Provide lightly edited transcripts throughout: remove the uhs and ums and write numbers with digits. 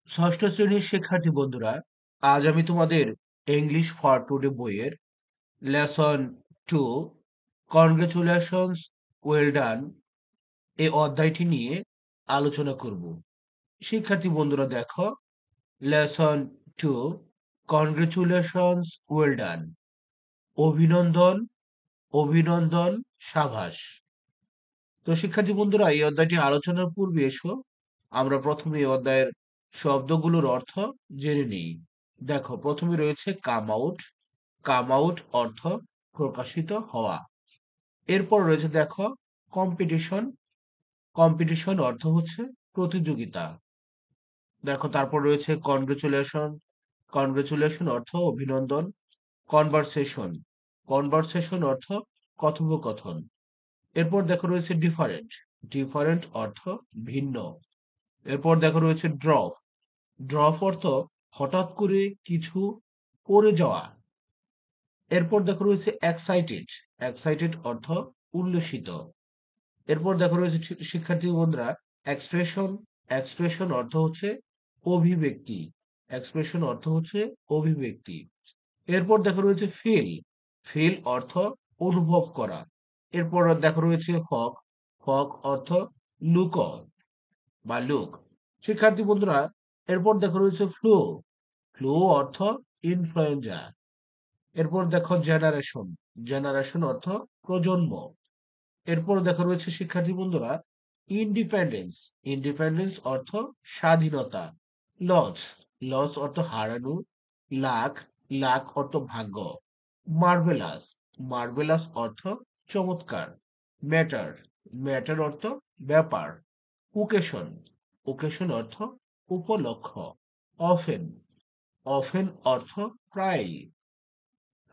ষষ্ঠ শ্রেণীর শিক্ষার্থী বন্ধুরা, আজ আমি তোমাদের ইংলিশ ফর টুডে বইয়ের লেসন 2 কনগ্রেচুলেশনস ওয়েল ডান এই অধ্যায়টি নিয়ে আলোচনা করব। শিক্ষার্থী বন্ধুরা দেখো, লেসন 2 কনগ্রেচুলেশনস ওয়েল ডান, অভিনন্দন, অভিনন্দন, সাবাস। তো শিক্ষার্থী বন্ধুরা, এই অধ্যায়টি আলোচনার পূর্বে এসো আমরা প্রথমে এই অধ্যায়ের শব্দগুলোর অর্থ জেনে নিই। দেখো, প্রথমে রয়েছে কাম আউট। কাম আউট অর্থ প্রকাশিত হওয়া। এরপর রয়েছে দেখো কম্পিটিশন। কম্পিটিশন অর্থ হচ্ছে প্রতিযোগিতা। দেখো, তারপর রয়েছে কনগ্রেচুলেশন। কনগ্রেচুলেশন অর্থ অভিনন্দন। কনভারসেশন। কনভারসেশন অর্থ কথোপকথন। এরপর দেখো রয়েছে ডিফারেন্ট। ডিফারেন্ট অর্থ ভিন্ন। এরপর দেখো রয়েছে ড্রপ। ড্রপ অর্থ হঠাৎ করে কিছু পড়ে যাওয়া। এরপর দেখো রয়েছে এক্সাইটেড। এক্সাইটেড অর্থ উল্লসিত। এরপর দেখো রয়েছে শিক্ষার্থী বন্ধুরা এক্সপ্রেশন। এক্সপ্রেশন অর্থ হচ্ছে অভিব্যক্তি। এক্সপ্রেশন অর্থ হচ্ছে অভিব্যক্তি। এরপর দেখো রয়েছে ফিল। ফিল অর্থ অনুভব করা। এরপর দেখো রয়েছে ফগ। ফগ অর্থ লুক বা লুক। শিক্ষার্থী বন্ধুরা, এরপর দেখো রয়েছে ফ্লু। ফ্লু অর্থ ইনফ্লুয়েঞ্জা। এরপর দেখো জেনারেশন। জেনারেশন অর্থ প্রজন্ম। এরপর দেখো রয়েছে শিক্ষার্থী বন্ধুরা ইন্ডিপেন্ডেন্স। ইন্ডিপেন্ডেন্স অর্থ স্বাধীনতা। লস। লস অর্থ হারানো। লাক। লাক অর্থ ভাগ্য। মার্ভেলাস। মার্ভেলাস অর্থ চমৎকার। ম্যাটার। ম্যাটার অর্থ ব্যাপার। ওকেশন। ওকেশন অর্থ উপলক্ষ। অফেন। অফেন অর্থ প্রায়।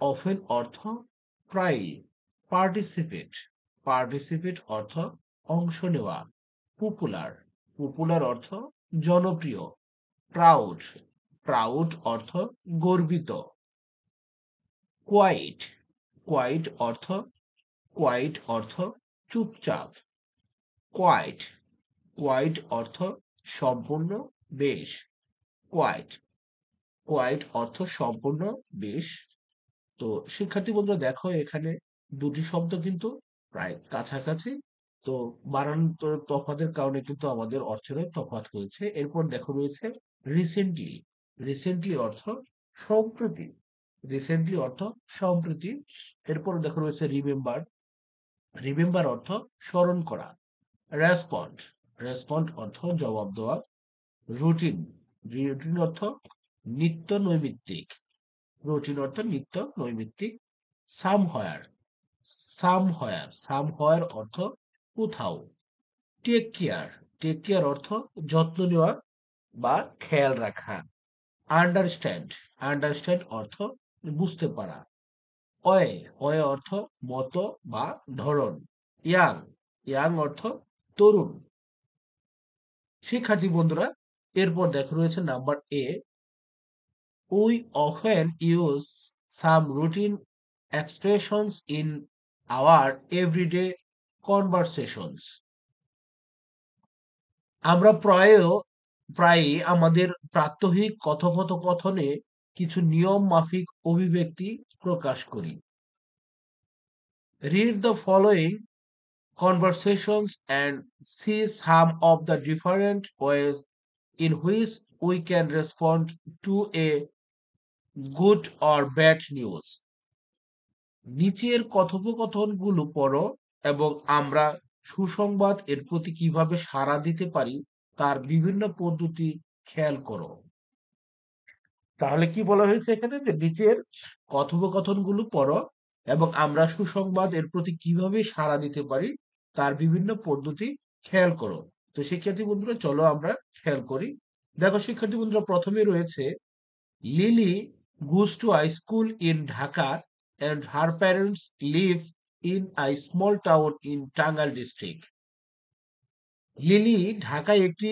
অফেন অর্থ প্রায়। পার্টিসিপেট। পার্টিসিপেট অর্থ অংশ নেওয়া। পপুলার। পপুলার অর্থ জনপ্রিয়। প্রাউড। প্রাউড অর্থ গর্বিত। কোয়াইট। কোয়াইট অর্থ কোয়াইট অর্থ চুপচাপ। কোয়াইট। কোয়াইট অর্থ সম্পূর্ণ, বেশ। কোয়াইট। কোয়াইট অর্থ সম্পূর্ণ, বেশ। তো শিক্ষার্থী বন্ধুরা দেখো, এখানে দুটি শব্দ কিন্তু প্রায় কাছাকাছি। তো বানান্তর তফাতের কারণে কিন্তু আমাদের অর্থেরও তফাৎ হয়েছে। এরপর দেখো রয়েছে রিসেন্টলি। রিসেন্টলি অর্থ সম্প্রতি। রিসেন্টলি অর্থ সম্প্রতি। এরপর দেখো রয়েছে রিমেম্বার। রিমেম্বার অর্থ স্মরণ করা। রেসপন্ড। রেসপন্ড অর্থ জবাব দেওয়া। রুটিন। রুটিন অর্থ নিত্য নৈমিত্তিক। রুটিন অর্থ নিত্য নৈমিত্তিক। সামহোয়ার। সামহোয়ার। সামহোয়ার অর্থ কোথাও। Take care. টেক কেয়ার অর্থ যত্ন নেওয়া বা খেয়াল রাখা। আন্ডারস্ট্যান্ড। আন্ডারস্ট্যান্ড অর্থ বুঝতে পারা। অয়ে। অয়ে অর্থ মতো বা ধরন। ইয়াং। ইয়াং অর্থ তরুণ। শিক্ষার্থী বন্ধুরা, এরপর দেখো রয়েছে number A. We often use some routine expressions in our everyday conversations. আমরা প্রায়ই আমাদের প্রাত্যহিক কথোপকথনে কিছু নিয়ম মাফিক অভিব্যক্তি প্রকাশ করি। Read the following conversations and see some of the different ways in which we can respond to a good or bad news. নিচের কথোপকথনগুলো পড়ো এবং আমরা সুসংবাদ এর প্রতি কিভাবে সাড়া দিতে পারি তার বিভিন্ন পদ্ধতি খেয়াল করো। তাহলে কি বলা হয়েছে এখানে, যে নিচের কথোপকথনগুলো পড়ো এবং আমরা সুসংবাদ এর প্রতি কিভাবে সাড়া দিতে পারি তার বিভিন্ন পদ্ধতি খেয়াল করো। তো শিক্ষার্থী বন্ধুরা, চলো আমরা খেয়াল করি। দেখো শিক্ষার্থী বন্ধুরা, প্রথমে রয়েছে lily goes to a school in Dhaka and her parents live in a small town in Tangal district. Lily ঢাকায় একটি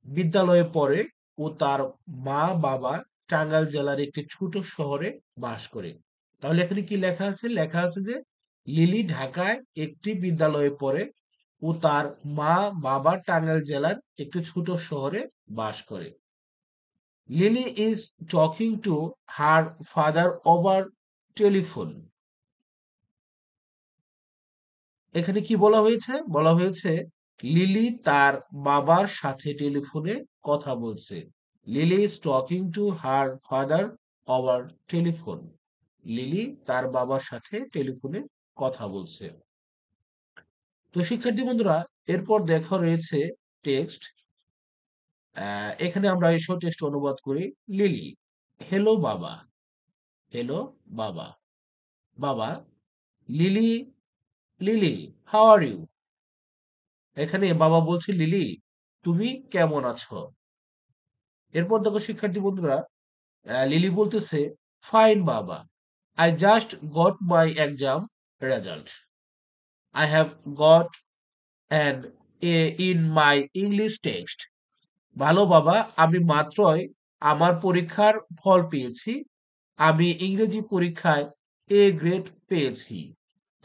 বিদ্যালয়ে পড়ে ও তার মা বাবা টাঙ্গাইল জেলার একটি ছোট শহরে বাস করে। তাহলে এখানে কি লেখা আছে? লেখা আছে যে লিলি ঢাকায় একটি বিদ্যালয়ে পড়ে ও তার মা বাবা টাঙ্গাইল জেলার একটি ছোট শহরে বাস করে। Lily is talking to her father over telephone. এখানে কি বলা হয়েছে? বলা হয়েছে লিলি তার বাবার সাথে টেলিফোনে কথা বলছে। Lily is talking to her father over telephone. Lily তার বাবার সাথে টেলিফোনে কথা বলছে। তো শিক্ষার্থী বন্ধুরা, এরপর দেখা রয়েছে টেক্সট। এখানে আমরা এসো টেক্সট অনুবাদ করি। লিলি, হেলো বাবা। হেলো বাবা। বাবা, Lily, Lily, how are you? এখানে বাবা বলছে লিলি, তুমি কেমন আছো? এরপর দেখো শিক্ষার্থী বন্ধুরা, লিলি বলতেছে ফাইন বাবা, I just got my exam result. I have got an A in my English text. ভালো বাবা, আমি মাত্রই আমার পরীক্ষার ফল পেয়েছি। আমি ইংরেজি পরীক্ষায় এ গ্রেড পেয়েছি।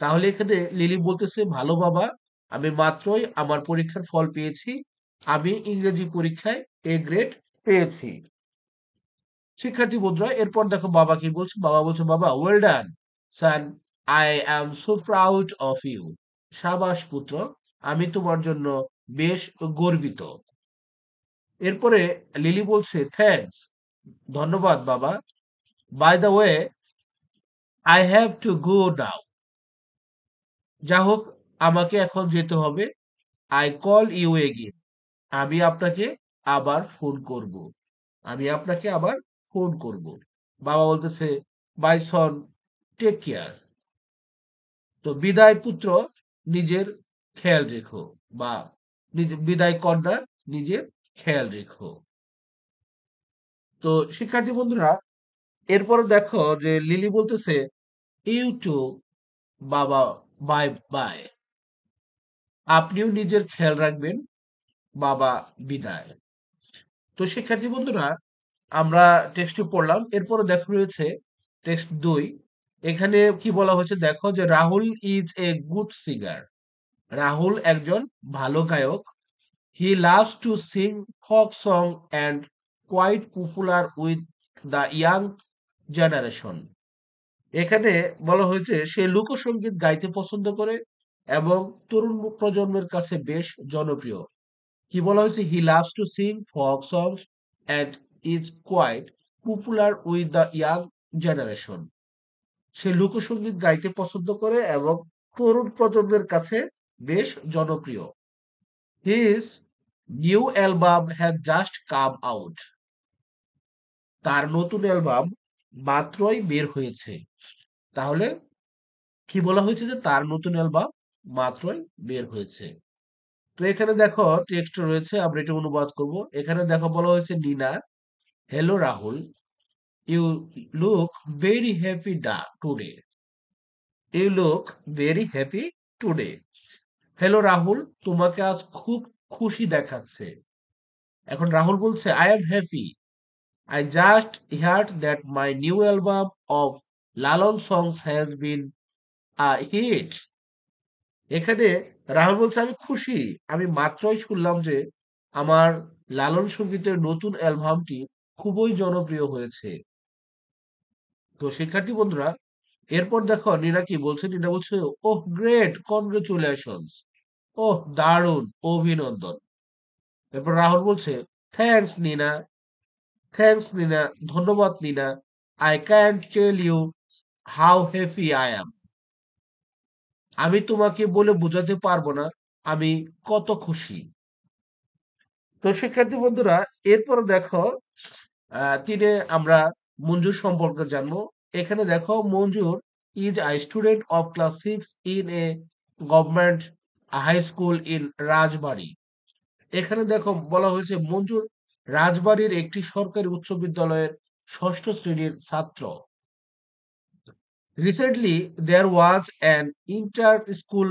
তাহলে এখানে লিলি বলতেছে ভালো বাবা, আমি মাত্রই আমার পরীক্ষার ফল পেয়েছি। আমি ইংরেজি পরীক্ষায় এ গ্রেড পেয়েছি। শিক্ষার্থী বন্ধুরা, এরপর দেখো বাবা কি বলছে। বাবা বলছে বাবা, well done son, I am so proud of you. সাবাস পুত্র, আমি তোমার জন্য বেশ গর্বিত। এরপরে লিলি বলছে থ্যাঙ্কস, ধন্যবাদ বাবা। By the way, I have to go now. যা হোক, আমাকে এখন যেতে হবে। I call you again. আমি আপনাকে আবার ফোন করব। আমি আপনাকে আবার ফোন করব। বাবা বলতেছে বাই সন, টেক কেয়ার। তো বিদায় পুত্র, নিজের খেয়াল রেখো, বা বিদায় কন্যা, নিজের খেয়াল রেখো। তো শিক্ষার্থী বন্ধুরা, এরপরে দেখো যে লিলি বলতেছে ইউ টু বাবা, বাই বাই। আপনিও নিজের খেয়াল রাখবেন বাবা, বিদায়। তো শিক্ষার্থী বন্ধুরা, আমরা টেক্সটটি পড়লাম। এরপরে দেখো রয়েছে টেক্সট ২। এখানে কি বলা হয়েছে দেখো, যে Rahul is a good singer. Rahul একজন ভালো গায়ক। He loves to sing folk song and quite popular with the young generation. এখানে বলা হয়েছে সে লোকসঙ্গীত গাইতে পছন্দ করে এবং তরুণ প্রজন্মের কাছে বেশ জনপ্রিয়। কি বলা হয়েছে? He loves to sing folk songs and is quite popular with the young generation. সে লোকসঙ্গীত গাইতে পছন্দ করে এবং তরুণ প্রজন্মের কাছে বেশ জনপ্রিয়। His new album has just come out. তার নতুন অ্যালবাম মাত্রই বের হয়েছে। তাহলে কি বলা হয়েছে? যে তার নতুন অ্যালবাম মাত্রই বের হয়েছে। তো এখানে দেখো টেক্সট রয়েছে, আমরা এটা অনুবাদ করব। এখানে দেখো বলা হয়েছে Nina, hello Rahul, you look very happy today. You look very happy today. Hello Rahul, তোমাকে আজ খুব খুশি দেখাচ্ছে। এখন রাহুল বলছে I am happy, I just heard that my new album of Lalon songs has been a hit. এখানে রাহুল বলছে আমি খুশি, আমি মাত্রই শুনলাম যে আমার লালন সঙ্গীতের নতুন অ্যালবামটি খুবই জনপ্রিয় হয়েছে। তো শিক্ষার্থী বন্ধুরা, এরপর দেখো নীরা কি বলছে। নীরা বলছে ওহ গ্রেট, কনগ্রেচুলেশনস। ওহ দারুণ, অভিনন্দন। এরপর রাহুল বলছে থ্যাঙ্কস নিনা, থ্যাঙ্কস নিনা, ধন্যবাদ Nina. I can't tell you how happy I am. আমি তোমাকে বলে বোঝাতে পারবো না আমি কত খুশি। তো শিক্ষার্থী বন্ধুরা, এরপর দেখো তিনে আমরা মঞ্জুর সম্পর্কে জানবো। এখানে দেখো Manjur is a student of class 6 in a government high school in Rajbari. এখানে দেখো বলা হয়েছে মঞ্জুর রাজবাড়ীর একটি সরকারি উচ্চ বিদ্যালয়ের ষষ্ঠ শ্রেণীর ছাত্র। Recently, there was an inter-school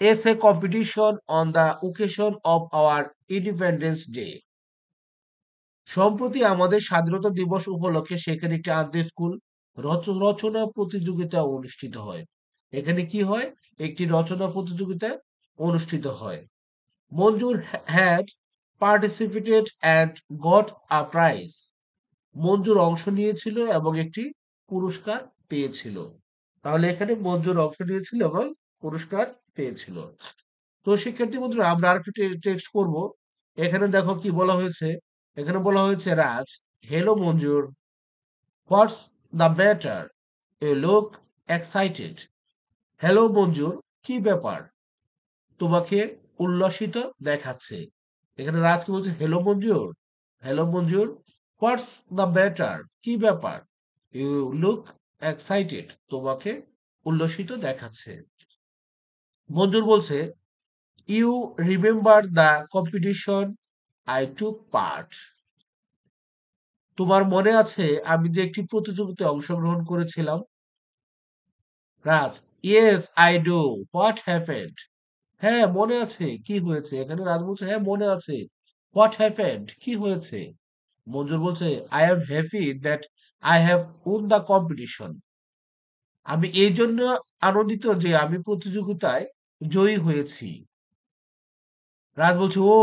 essay competition on the occasion of our Independence Day. সম্প্রতি আমাদের স্বাধীনতা দিবস উপলক্ষে সেখানে একটি আন্তঃ স্কুল রচনা প্রতিযোগিতা অনুষ্ঠিত হয়। এখানে কি হয়? একটি রচনা প্রতিযোগিতা অনুষ্ঠিত হয়। মঞ্জুর had participated and got a prize. মঞ্জুর অংশ নিয়েছিল এবং একটি পুরস্কার পেয়েছিল। তাহলে এখানে মঞ্জুর অংশ নিয়েছিল এবং পুরস্কার পেয়েছিল। তো শিক্ষার্থী বন্ধুরা আমরা আরেকটু টেক্সট করব। এখানে দেখো কি বলা হয়েছে। এখানে বলা হয়েছে Raj, hello Manjur, what's the matter, you look excited. Hello Manjur, কি ব্যাপার, তোমাকে উল্লসিত দেখাচ্ছে। এখানে রাজ কি বলছে, hello Manjur, hello Manjur, what's the matter, কি ব্যাপার, ইউ লুক এক্সাইটেড, তোমাকে উল্লসিত দেখাচ্ছে। মঞ্জুর বলছে, you remember the competition I took part. তোমার মনে আছে আমি যে একটি প্রতিযোগিতায় অংশগ্রহণ করেছিলাম? Raj, yes I do, what happened. হ্যাঁ মনে আছে, কি হয়েছে? এখানে রাজ বলছে, হ্যাঁ মনে আছে, হোয়াট হ্যাপেন্ড, কি হয়েছে? মঞ্জুর বলছে, I am happy that I have উন দ্য কম্পিটিশন। আমি এই জন্য আনন্দিত যে আমি প্রতিযোগিতায় জয়ী হয়েছি। রাজ বলছে, ও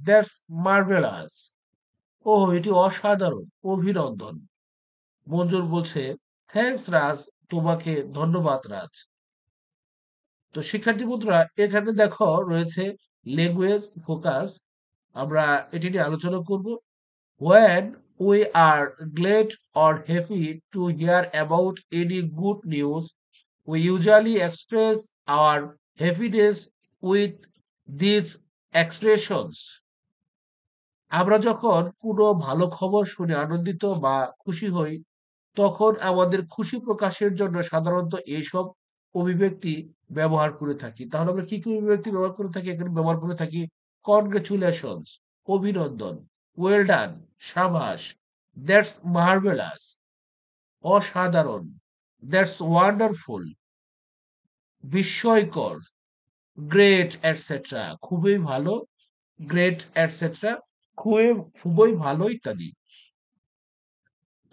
দ্যাটস মার্ভেলাস, ও এটি অসাধারণ, অভিনন্দন। মঞ্জুর বলছে, থ্যাঙ্কস রাজ, তোমাকে ধন্যবাদ রাজ। তো শিক্ষার্থী বন্ধুরা এখানে দেখো রয়েছে ল্যাঙ্গুয়েজ ফোকাস। আমরা এটি নিয়ে আলোচনা করব। When we are glad or happy to hear about any good news, we usually express our happiness with these expressions. আমরা যখন কোনো ভালো খবর শুনে আনন্দিত বা খুশি হই, তখন আমাদের খুশি প্রকাশের জন্য সাধারণত এইসব অভিব্যক্তি ব্যবহার করে থাকি। তাহলে আমরা কি অভিব্যক্তি ব্যবহার করে থাকি? এখানে ব্যবহার করে থাকি কনগ্রাচুলেশনস, অভিনন্দন, ওয়েল ডান, সাবাস, দ্যাটস মার্ভেলাস, অসাধারণ, দ্যাটস ওয়ান্ডারফুল, বিস্ময়কর, গ্রেট এটসেট্রা, খুবই ভালো, গ্রেট এটসেট্রা, খুবই খুবই ভালো ইত্যাদি।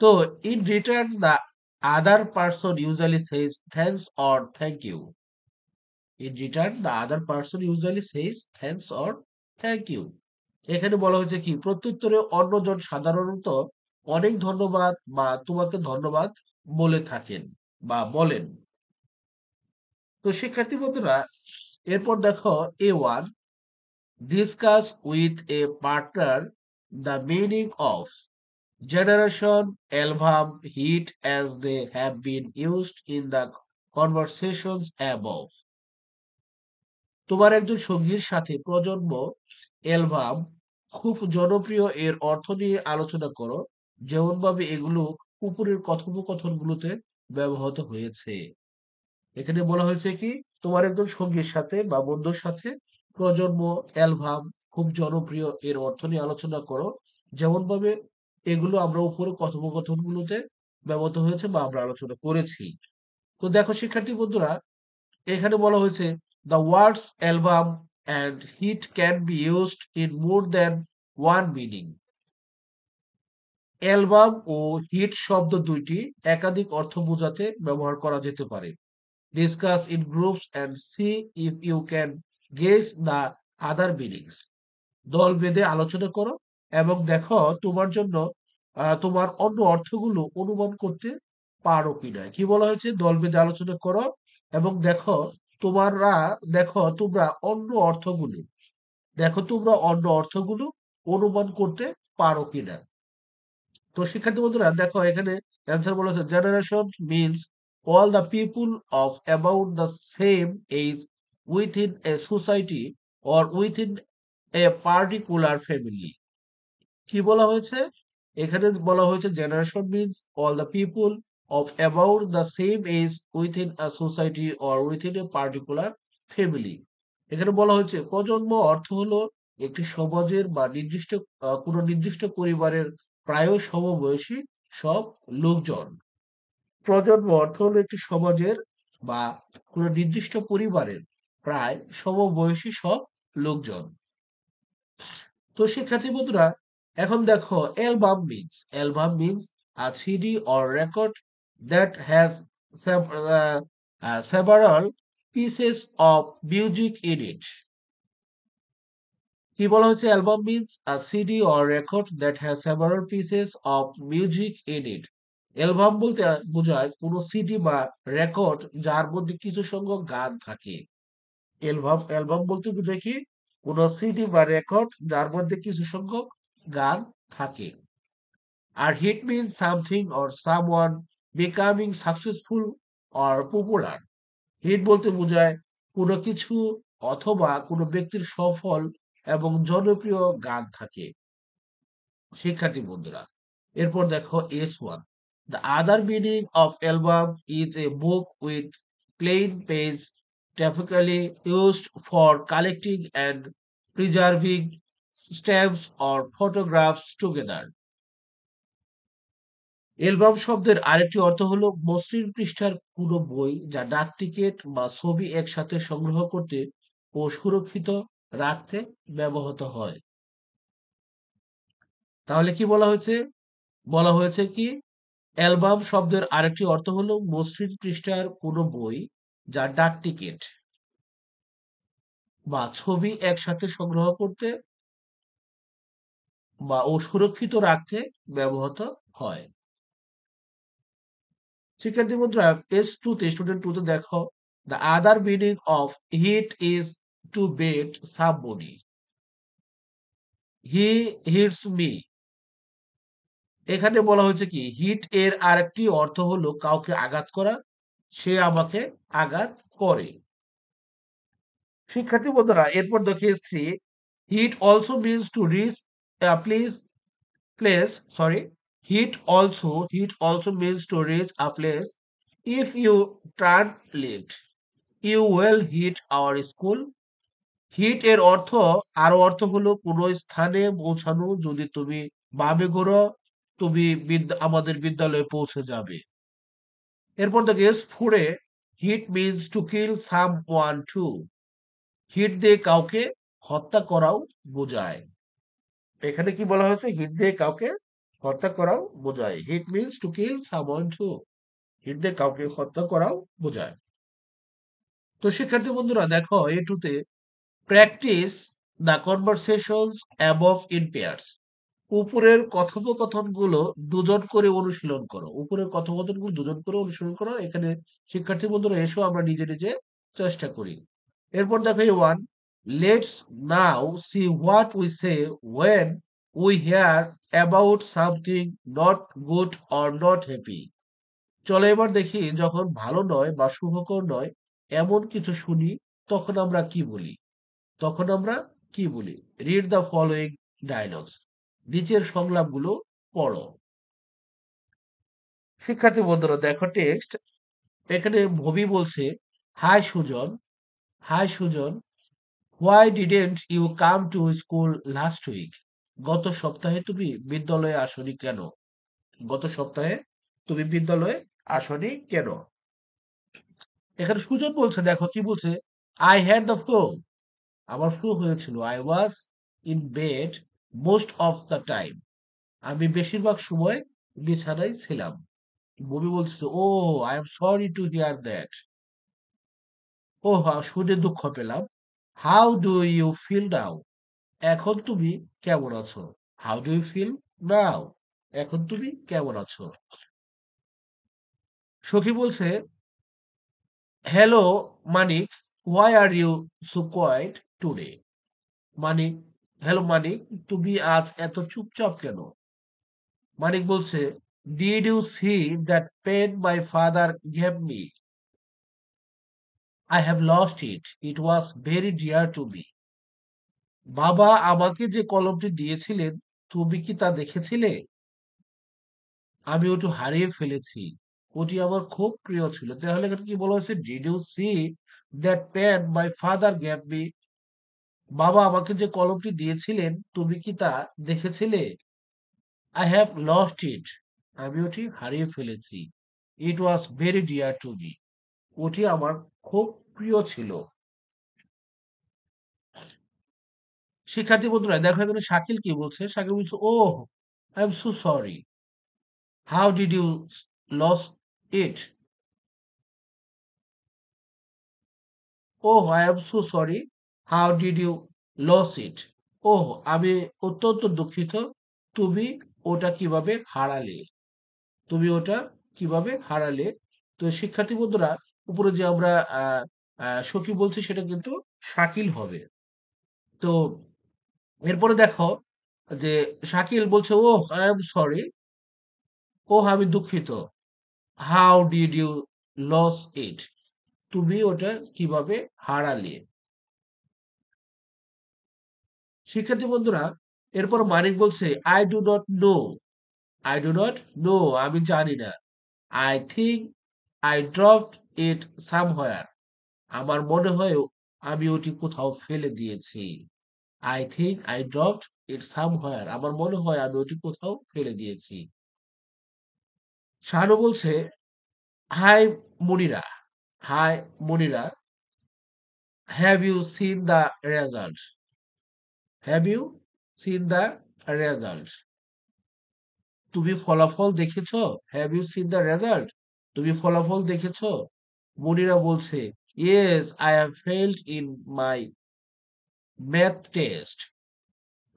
So, in return, the other person usually says thanks or thank you. In return, the other person usually says thanks or thank you. এখানে বলা হয়েছে কি প্রত্যুত্তরে অন্যজন সাধারণত অনেক ধন্যবাদ বা তোমাকে ধন্যবাদ বলে থাকেন বা বলেন। তো শিক্ষার্থী বন্ধুরা এরপর দেখো A1 discuss with a partner the meaning of generation, album, hit as they have been used in the conversations above. তোমার একজন সঙ্গীর সাথে প্রজন্ম, অ্যালবাম, খুব জনপ্রিয় এর অর্থ নিয়ে আলোচনা করো, যেমনভাবে এগুলো উপরের কথোপকথনগুলোতে ব্যবহৃত হয়েছে। এখানে বলা হয়েছে কি তোমার একজন সঙ্গীর সাথে বা বন্ধুর সাথে প্রজন্ম, অ্যালবাম, খুব জনপ্রিয় এর অর্থ নিয়ে আলোচনা করো, যেমনভাবে এগুলো আমরা উপরে কথোপকথনগুলোতে ব্যবহৃত হয়েছে বা আমরা আলোচনা করেছি। তো দেখো শিক্ষার্থী বন্ধুরা এখানে বলা হয়েছে the words album and hit can be used in more than one meaning. Album ও হিট শব্দ দুইটি একাধিক অর্থ বোঝাতে ব্যবহার করা যেতে পারে। Discuss in groups and see if you can guess the other meanings. দল বেঁধে আলোচনা করো এবং দেখো তোমার জন্য তোমার অন্য অর্থগুলো অনুমান করতে পারো কিনা। কি বলা হয়েছে? দল বেঁধে আলোচনা করো এবং তোমরা তোমরা অন্য অর্থগুলো তোমরা অন্য অর্থগুলো অনুমান করতে পারো কিনা। তো শিক্ষার্থী বন্ধুরা দেখো এখানে অ্যান্সার বলা হচ্ছে generation means all the people of about the same age within a society or within a particular family. কি বলা হয়েছে? এখানে বলা হয়েছে generation means all the people of about the same age within a society or within a particular family. এখানে বলা হয়েছে প্রজন্ম অর্থ হলো একটি সমাজের বা কোনো নির্দিষ্ট পরিবারের প্রায় সমবয়সী সব লোকজন। প্রজন্ম অর্থ হলো একটি সমাজের বা কোনো নির্দিষ্ট পরিবারের প্রায় সমবয়সী সব লোকজন। তো শিক্ষার্থী বন্ধুরা এখন দেখো album means a CD or record that has several pieces of music in it. কি বলা হচ্ছে album means a CD or record that has several pieces of music in it. Album বলতে বোঝায় কোনো সিডি বা রেকর্ড যার মধ্যে কিছু সংখ্যক গান থাকে। অ্যালবাম বলতে বোঝায় কি কোনো সিডি বা রেকর্ড যার মধ্যে কিছু সংখ্যক গান থাকে। আর hit means something or someone becoming successful or popular. Hit বলতে বোঝায় কোনো কিছু অথবা কোনো ব্যক্তির সফল এবং জনপ্রিয় গান থাকে। শিক্ষার্থী বন্ধুরা, এরপর দেখো S1, the other meaning of album is a book with plain page typically used for collecting and preserving stamps or photographs together. Album শব্দের আরেকটি অর্থ হলো মসৃণ পৃষ্ঠার পুরো বই যা ডাক টিকিট বা ছবি একসাথে সংগ্রহ করতে ও সুরক্ষিত রাখতে ব্যবহৃত হয়। তাহলে কি বলা হয়েছে? বলা হয়েছে কি অ্যালবাম শব্দের আরেকটি অর্থ হলো মসৃণ পৃষ্ঠার কোনো বই যা ডাক টিকিট বা ছবি একসাথে সংগ্রহ করতে ও সুরক্ষিত রাখতে ব্যবহৃত হয়। শিক্ষার্থী বন্ধুরা S2 তে স্টুডেন্ট 2 তে দেখো the other meaning of hit is to beat somebody. He hits me. এখানে বলা হয়েছে কি হিট এর আরেকটি অর্থ হলো কাউকে আঘাত করা, সে আমাকে আঘাত করে। শিক্ষার্থী বন্ধুরা এরপর দেখি S3, hit also means to reach place place sorry heat also means to reach a place. If you turn left you will hit our school. Hit এর অর্থ আরো অর্থ হলো কোনো স্থানে পৌঁছানো, যদি তুমি বামে ঘোরো তুমি আমাদের বিদ্যালয়ে পৌঁছে যাবে। এরপর দেখে ফোরে hit means to kill someone to. Hit দিয়ে কাউকে হত্যা করাও বোঝায়। এখানে কি বলা হয়েছে হিট দিয়ে কাউকে হত্যা করাও বোঝায়। Hit means to kill someone too. Hit দিয়ে কাউকে হত্যা করাও বোঝায়। তো শিক্ষার্থী বন্ধুরা দেখো এটুতে practice the conversations above in pairs. উপরের কথোপকথনগুলো দুজন করে অনুশীলন করো। উপরের কথোপকথনগুলো দুজন করে অনুশীলন করো। এখানে শিক্ষার্থী বন্ধুরা এসো আমরা নিজে নিজে চেষ্টা করি। এরপর দেখো one, let's now see what we say when we hear about something not good or not happy. চলো এবার দেখি যখন ভালো নয় বা শুভকর নয় এমন কিছু শুনি তখন আমরা কি বলি। তখন আমরা কি বলি? Read the following dialogues. নিচের সংলাপগুলো পড়ো। শিক্ষার্থী বন্ধুরা দেখো টেক্সট। এখানে ভবি বলছে hi Sujan, hi Sujan, why didn't you come to school last week. গত সপ্তাহে তুমি বিদ্যালয়ে আসনি কেন? গত সপ্তাহে তুমি বিদ্যালয়ে আসনি কেন? এখানে সুজন বলছে দেখো কি বলছে আই হ্যাড দ্য ফ্লু। আমার ফ্লু হয়েছিল। I was in bed most of the time. আমি বেশিরভাগ সময় বিছানায় ছিলাম। বমি বলছে oh I am sorry to hear that. ও শুনে দুঃখ পেলাম। How do you feel now. এখন তুমি কেমন আছো? How do you feel now. এখন তুমি কেমন আছো? সখী বলছে hello Manik, why are you so quiet today. Manik, hello Manik, তুমি আজ এত চুপচাপ কেন? মানিক বলছে did you see that pen my father gave me. I have lost it, it was very dear to me. বাবা আমাকে যে কলমটি দিয়েছিলেন তুমি কি তা দেখেছিলে? আমি ওটি হারিয়ে ফেলেছি, ওটি আমার খুব প্রিয় ছিল। তাহলে এখানে কি বলা হয়েছে did you see that pen my father gave me. বাবা আমাকে যে কলমটি দিয়েছিলেন তুমি কি তা দেখেছিলে? আই হ্যাভ লস্ট ইট, আমি ওটি হারিয়ে ফেলেছি। It was very dear to me, ওটি আমার খুব প্রিয় ছিল। শিক্ষার্থী বন্ধুরা দেখো এখানে শাকিল কি বলছে। শাকিল বলছে oh I am so sorry, how did you lose it. Oh I am so sorry, how did you lose it. ওহ, আমি অত্যন্ত দুঃখিত। তুমি ওটা কিভাবে হারালে? তুমি ওটা কিভাবে হারালে? তো শিক্ষার্থী বন্ধুরা, উপরে যে আমরা সখী বলছি সেটা কিন্তু শাকিল হবে। তো এরপরে দেখো যে শাকিল বলছে, ওহ আই এম সরি। ওহ, আমি দুঃখিত। হাউ ডিড ইউ লস ইট? তুমি ওটা কিভাবে হারালে? শিক্ষার্থী বন্ধুরা, এরপর মানিক বলছে, I do not no. I do not no, আমি জানি না। I think I dropped it somewhere. আমার মনে হয় আমি ওটি কোথাও ফেলে দিয়েছি। I think I dropped it somewhere. আমার মনে হয় আমি ওটি কোথাও ফেলে দিয়েছি। শাহানু বলছে, hi Munira. Hi Munira, have you seen the result? Have you seen the result? তুমি ফলাফল দেখেছো? Have you seen the result? তুমি ফলাফল দেখেছো? মুনিরা বলছে, yes I have failed in my math test.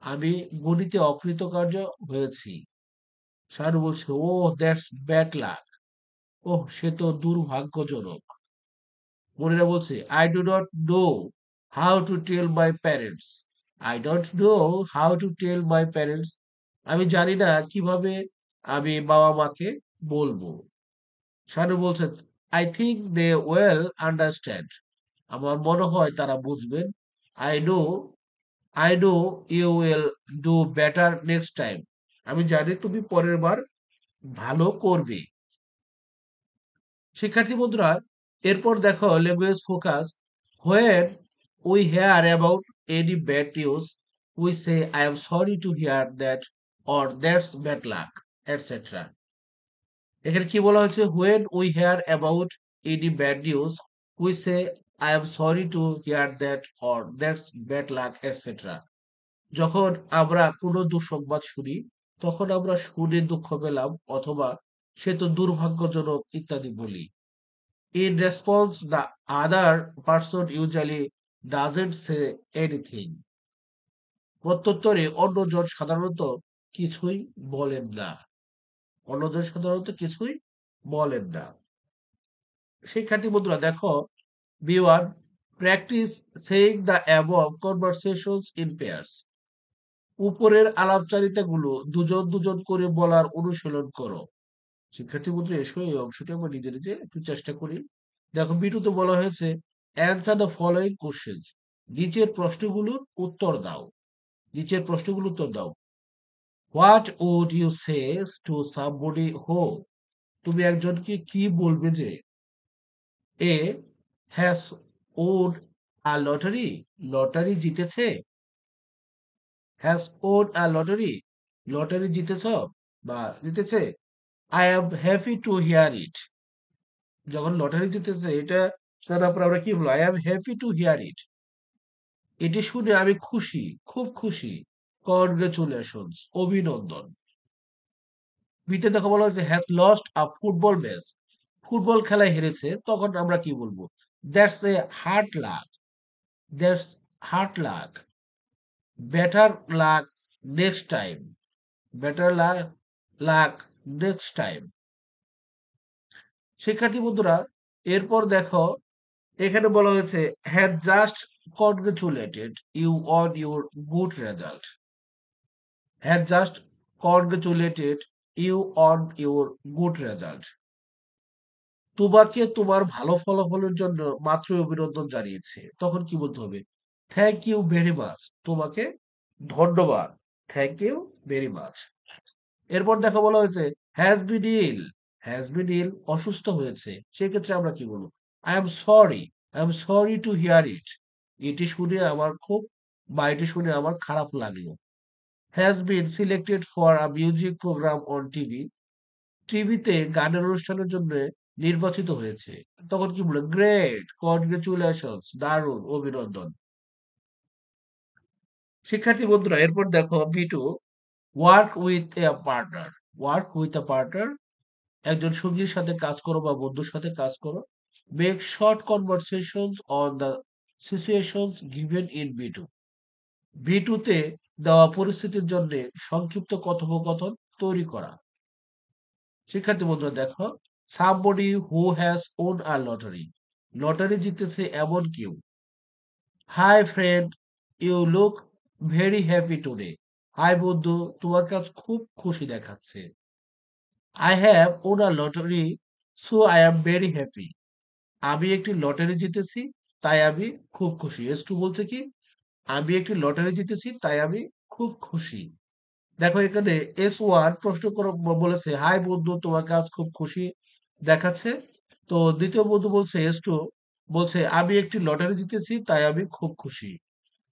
আমি গণিতে অকৃতকার্য হয়েছি। শাহরু বলছে, ও দ্যাটস ব্যাড লাক। ওহ, সে তো দুর্ভাগ্যজনক। মনিরা বলছে, I do not know how to tell my parents. I don't know how to tell my parents. আমি জানি না কিভাবে আমি বাবা মাকে বলবো। শানু বলছে, I think they'll understand. আমার মনে হয় তারা বুঝবেন। I know I know you will do better next time. আমি জানি তুমি পরের বার ভালো করবে। শিক্ষার্থী বন্ধুরা, এরপর দেখো language focus. When we hear about any bad news, we say I am sorry to hear that, or that's bad luck, etcetera. এখানে কি বলা হয়েছে? When we hear about any bad news, we say I am sorry to hear that, or that's bad luck, etcetera. যখন আমরা কোনো দুঃসংবাদ শুনি, তখন আমরা শুনে দুঃখ পেলাম অথবা সে তো দুর্ভাগ্যজনক ইত্যাদি বলি। In response, the other person usually doesn't say anything. প্রত্যুত্তরে অন্যজন সাধারণত কিছুই বলেন না। অন্যজন সাধারণত কিছুই বলেন না। শিক্ষার্থী বন্ধুরা দেখো, B1, practice saying the above conversations in pairs. উপরের আলাপচারিতাগুলো দুজন দুজন করে বলার অনুশীলন করো। শিক্ষার্থী বন্ধুরা, এসো এই অংশটা আমরা নিজে নিজে একটু চেষ্টা করি। দেখো, বিটুতে বলা হয়েছে, অ্যান্সার দ্য ফলোইং কোশ্চেন্স। নিচের প্রশ্নগুলোর উত্তর দাও। নিচের প্রশ্নগুলোর উত্তর দাও। What would you say to somebody who? তুমি একজনকে কি বলবে যে A has won a lottery, lottery জিতেছে। Has won a lottery, lottery জিতেছ বা জিতেছে। I am happy to hear it. যখন লটারি জিতেছে এটা তারপর আমরা কি বলবো? I am happy to hear it. এটি শুনে আমি খুশি, খুব খুশি। কনগ্রেচুলেশনস, অভিনন্দন। বিতে দেখো বলা হয়েছে, has lost a football match. Football খেলায় হেরেছে, তখন আমরা কি বলবো? That's a hard luck. That's hard luck. Better luck next time. Better luck, luck next time. শিক্ষার্থী বন্ধুরা, এরপর দেখো এখানে বলা হয়েছে, had just congratulated you on your good result. Had just congratulated you on your good result. তোমাকে তোমার ভালো ফলাফলের জন্য মাত্রই অভিনন্দন জানিয়েছে। তখন কি বলতে হবে? Thank you very much. তোমাকে ধন্যবাদ। Thank you very much. এরপর দেখো বলা হয়েছে, has been ill. Has been ইল, অসুস্থ হয়েছে। সেক্ষেত্রে আমরা কি বলবো? I am sorry. I am sorry to hear it. এটি শুনে আমার খুব বা এটি শুনে আমার খারাপ লাগলো। Has been selected for a music programme on TV. টিভিতে গানের অনুষ্ঠানের জন্য নির্বাচিত হয়েছে। তখন কি বলবো? গ্রেট, কনগ্রেচুলেশনস, দারুণ, অভিনন্দন। শিক্ষার্থী বন্ধুরা, এরপর দেখো B2, work with a partner. Work with a partner, একজন সঙ্গীর সাথে কাজ করো বা বন্ধুর সাথে কাজ করো। Make short conversations on the situations given in B2। B2 তে দেওয়া পরিস্থিতির জন্য সংক্ষিপ্ত কথোপকথন তৈরি করা। শিক্ষার্থী বন্ধুরা দেখো, somebody who has won a lottery, lottery জিতেছে এমন কেউ। Hi friend, you look very happy today, hi বন্ধু, তোমার কাছে খুব খুশি দেখাচ্ছে। I have won a lottery, so I am very happy, আমি একটি লটারি জিতেছি, তাই আমি খুব খুশি। এস টু বলছে কি, আমি একটি লটারি জিতেছি, তাই আমি খুব খুশি। দেখো এখানে S1 প্রশ্ন করে বলেছে, হাই বন্ধু, তোমার কাজ খুব খুশি দেখাচ্ছে। তো দ্বিতীয় বন্ধু বলছে, S2 বলছে, আমি একটি লটারি জিতেছি, তাই আমি খুব খুশি।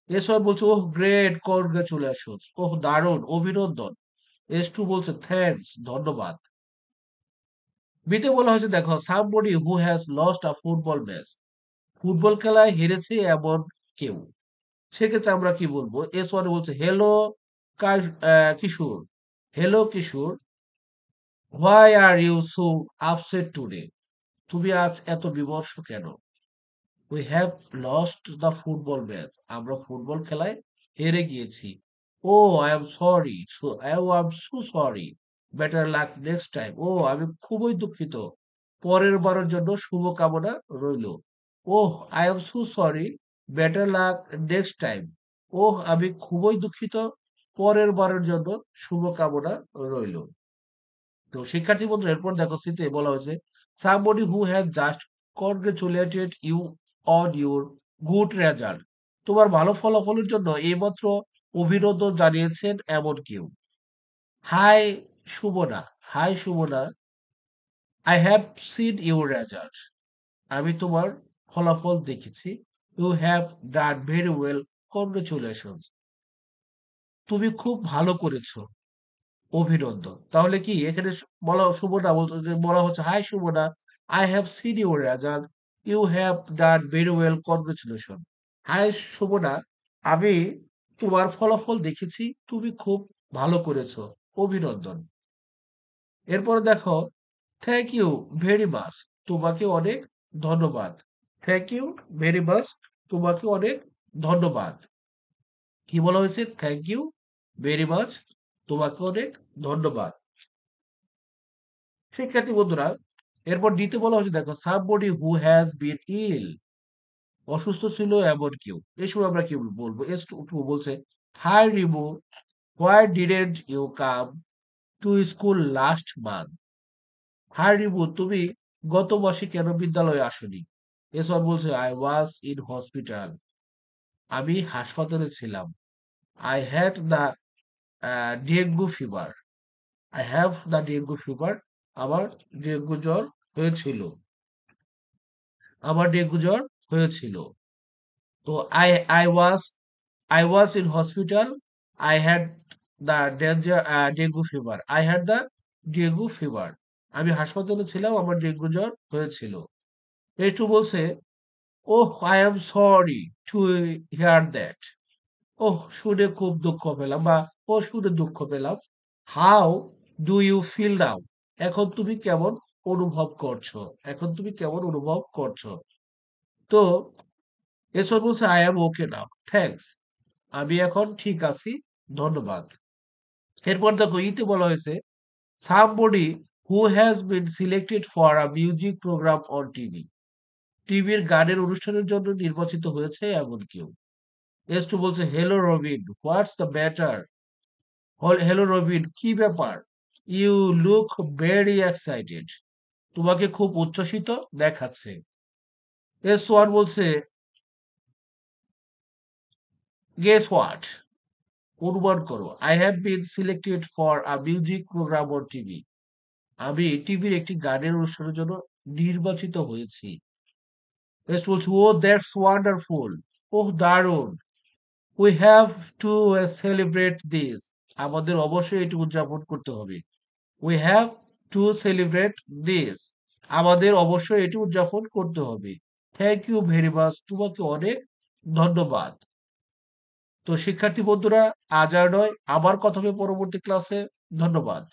S1 বলছে, ওহ গ্রেট, কনগ্রাচুলেশনস, ওহ দারুণ, অভিনন্দন। S2 বলছে, থ্যাঙ্কস, ধন্যবাদ। বিতে বলা হয়েছে দেখো, somebody who has lost a football match, football খেলায় হেরেছে এমন কেউ। সেক্ষেত্রে আমরা কি বলবো? S1 বলছে, hello Kishore, hello Kishore, why are you so upset today, তুমি আজ এত বিমর্ষ কেন? We have lost the football match, আমরা ফুটবল খেলায় হেরে গিয়েছি। Oh I am sorry, I am so sorry, better luck next time, ও আমি খুবই দুঃখিত, পরের বারের জন্য শুভকামনা রইল। Oh I am so sorry, better luck next time, ওহ আমি খুবই দুঃখিত, পরের বারের জন্য শুভকামনা রইল। তো শিক্ষার্থী বন্ধুরা এরপর দেখো সিতে বলা হয়েছে, somebody who has just congratulated you on your good result, তোমার ভালো ফলাফলের জন্য এইমাত্র অভিনন্দন জানিয়েছেন এমন কেউ। Hi Sumana, hi Sumana, I have seen your result, আমি তোমার ফলাফল দেখেছি। You have done very well, congratulations, তুমি খুব ভালো করেছো, অভিনন্দন। তাহলে কি এখানে বলা সুমনা বলা হচ্ছে, hi Sumana, I have seen your result, you have done very well, congratulation. Hi Sumana, আমি তোমার ফলাফল দেখেছি, তুমি খুব ভালো করেছো, অভিনন্দন। এরপর দেখো, থ্যাংক ইউ ভেরি মাচ, তোমাকে অনেক ধন্যবাদ। থ্যাংক ইউ ভেরি মাচ, তোমাকে অনেক ধন্যবাদ। কি বলা হয়েছে? থ্যাংক ইউ ভেরি মাচ, তোমাকে অনেক ধন্যবাদ। শিক্ষার্থী বন্ধুরা এরপর দিতে বলা হয়েছে দেখো, সামবডি হু হ্যাজ বিন ইল, অসুস্থ ছিল এমন কেউ। এই সময় আমরা কি বলবো? এস টু বলছে, hi Rimu, why didn't you come to school last month, hi Rimu, তুমি গত মাসে কেন বিদ্যালয়ে আসনি? এস ওয়ান বলছে, আই ওয়াজ ইন হসপিটাল, আমি হাসপাতালে ছিলাম। I had the dengue fever, I have the dengue fever, আমার ডেঙ্গু জ্বর হয়েছিল, আমার ডেঙ্গু জ্বর হয়েছিল। তো I was in hospital, I had the dengue fever, I had the dengue fever, আমি হাসপাতালে ছিলাম, আমার ডেঙ্গু জ্বর হয়েছিল। একটু বলছে, oh I am sorry to hear that, ওহ শুনে খুব দুঃখ পেলাম, বা ও শুনে দুঃখ পেলাম। How do you feel now, এখন তুমি কেমন অনুভব করছো, এখন তুমি কেমন অনুভব করছো? তো এসব বলছে, I M okay now, thanks, আমি এখন ঠিক আছি, ধন্যবাদ। এরপর দেখো ইতে বলা হয়েছে, somebody who has been selected for a music programme on TV, টিভির গানের অনুষ্ঠানের জন্য নির্বাচিত হয়েছে এমন কেউ। এস টু বলছে, hello Robin, what's the matter, hello Robin, কি ব্যাপার? ইউ লুক ভেরি এক্সাইটেড, তোমাকে খুব উচ্ছ্বসিত দেখাচ্ছে। S1 বলছে, গেস হোয়াট, অনুমান করো, I have been selected for a music programme on TV, আমি টিভির একটি গানের অনুষ্ঠানের জন্য নির্বাচিত হয়েছি। নেক্সট বলছে, ও দ্যাটস ওয়ান্ডারফুল, ওহ দারুণ, we have to celebrate this, আমাদের অবশ্যই এটি উদযাপন করতে হবে। We have to celebrate this, আমাদের অবশ্যই এটি উদযাপন করতে হবে। থ্যাংক ইউ ভেরি মাচ, তোমাকে অনেক ধন্যবাদ। তো শিক্ষার্থী বন্ধুরা, আজ আর নয়, আবার কথা হবে পরবর্তী ক্লাসে। ধন্যবাদ।